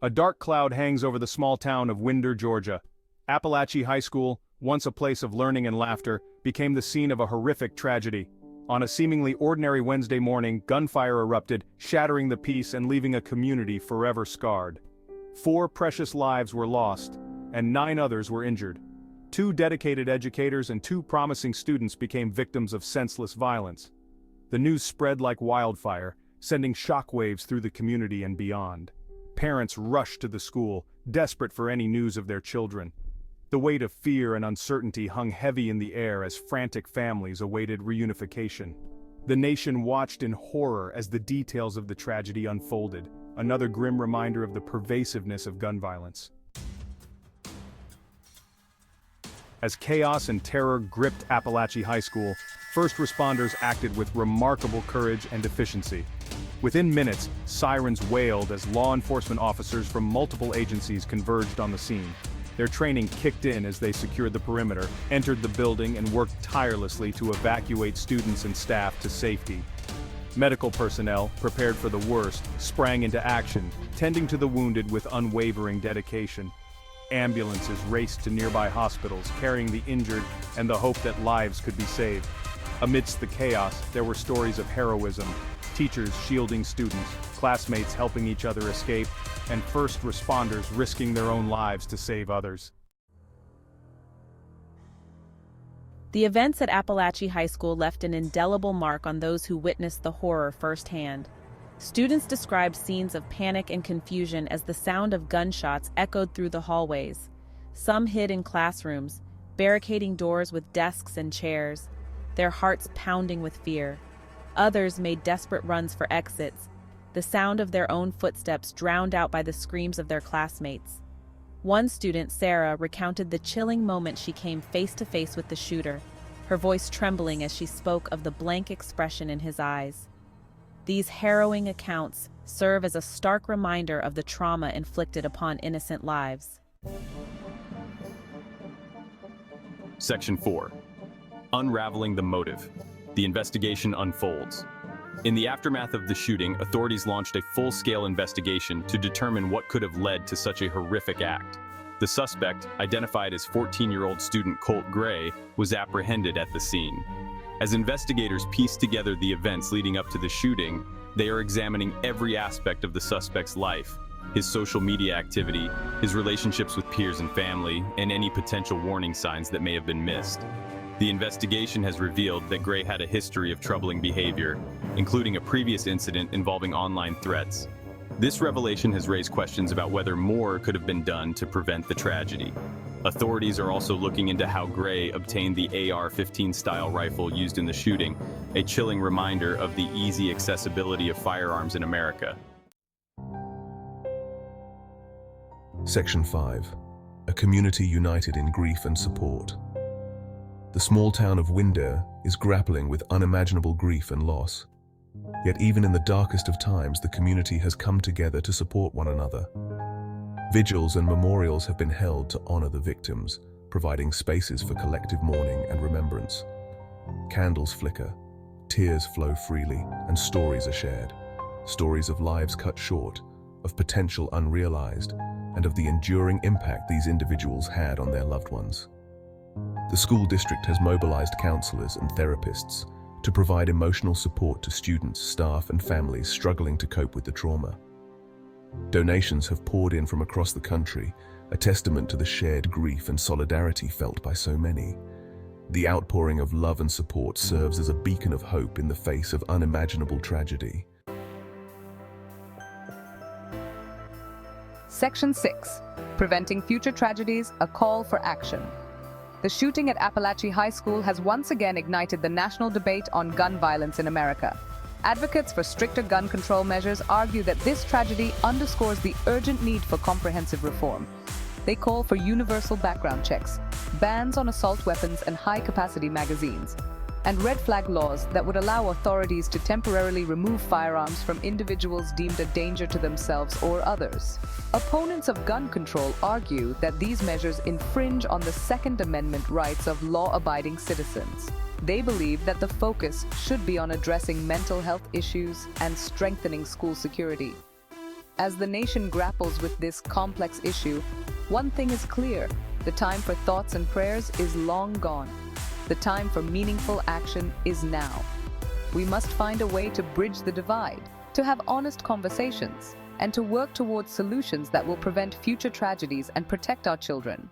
A dark cloud hangs over the small town of Winder, Georgia. Apalachee High School, once a place of learning and laughter, became the scene of a horrific tragedy. On a seemingly ordinary Wednesday morning, gunfire erupted, shattering the peace and leaving a community forever scarred. 4 precious lives were lost, and 9 others were injured. 2 dedicated educators and 2 promising students became victims of senseless violence. The news spread like wildfire, sending shockwaves through the community and beyond. Parents rushed to the school, desperate for any news of their children. The weight of fear and uncertainty hung heavy in the air as frantic families awaited reunification. The nation watched in horror as the details of the tragedy unfolded, another grim reminder of the pervasiveness of gun violence. As chaos and terror gripped Apalachee High School, first responders acted with remarkable courage and efficiency. Within minutes, sirens wailed as law enforcement officers from multiple agencies converged on the scene. Their training kicked in as they secured the perimeter, entered the building, and worked tirelessly to evacuate students and staff to safety. Medical personnel, prepared for the worst, sprang into action, tending to the wounded with unwavering dedication. Ambulances raced to nearby hospitals, carrying the injured and the hope that lives could be saved. Amidst the chaos, there were stories of heroism, teachers shielding students, classmates helping each other escape, and first responders risking their own lives to save others. The events at Apalachee High School left an indelible mark on those who witnessed the horror firsthand. Students described scenes of panic and confusion as the sound of gunshots echoed through the hallways. Some hid in classrooms, barricading doors with desks and chairs, their hearts pounding with fear. Others made desperate runs for exits, the sound of their own footsteps drowned out by the screams of their classmates. One student, Sarah, recounted the chilling moment she came face to face with the shooter, her voice trembling as she spoke of the blank expression in his eyes. These harrowing accounts serve as a stark reminder of the trauma inflicted upon innocent lives. Section 4. Unraveling the motive. The investigation unfolds. In the aftermath of the shooting, authorities launched a full-scale investigation to determine what could have led to such a horrific act. The suspect, identified as 14-year-old student Colt Gray, was apprehended at the scene. As investigators piece together the events leading up to the shooting, they are examining every aspect of the suspect's life, his social media activity, his relationships with peers and family, and any potential warning signs that may have been missed. The investigation has revealed that Gray had a history of troubling behavior, including a previous incident involving online threats. This revelation has raised questions about whether more could have been done to prevent the tragedy. Authorities are also looking into how Gray obtained the AR-15 style rifle used in the shooting, a chilling reminder of the easy accessibility of firearms in America. Section 5. A community united in grief and support. The small town of Winder is grappling with unimaginable grief and loss. Yet even in the darkest of times, the community has come together to support one another. Vigils and memorials have been held to honor the victims, providing spaces for collective mourning and remembrance. Candles flicker, tears flow freely, and stories are shared. Stories of lives cut short, of potential unrealized, and of the enduring impact these individuals had on their loved ones. The school district has mobilized counselors and therapists to provide emotional support to students, staff, and families struggling to cope with the trauma. Donations have poured in from across the country, a testament to the shared grief and solidarity felt by so many. The outpouring of love and support serves as a beacon of hope in the face of unimaginable tragedy. Section 6. Preventing future tragedies, a call for action. The shooting at Apalachee High School has once again ignited the national debate on gun violence in America. Advocates for stricter gun control measures argue that this tragedy underscores the urgent need for comprehensive reform. They call for universal background checks, bans on assault weapons and high-capacity magazines, and red flag laws that would allow authorities to temporarily remove firearms from individuals deemed a danger to themselves or others. Opponents of gun control argue that these measures infringe on the Second Amendment rights of law-abiding citizens. They believe that the focus should be on addressing mental health issues and strengthening school security. As the nation grapples with this complex issue, one thing is clear: the time for thoughts and prayers is long gone. The time for meaningful action is now. We must find a way to bridge the divide, to have honest conversations, and to work towards solutions that will prevent future tragedies and protect our children.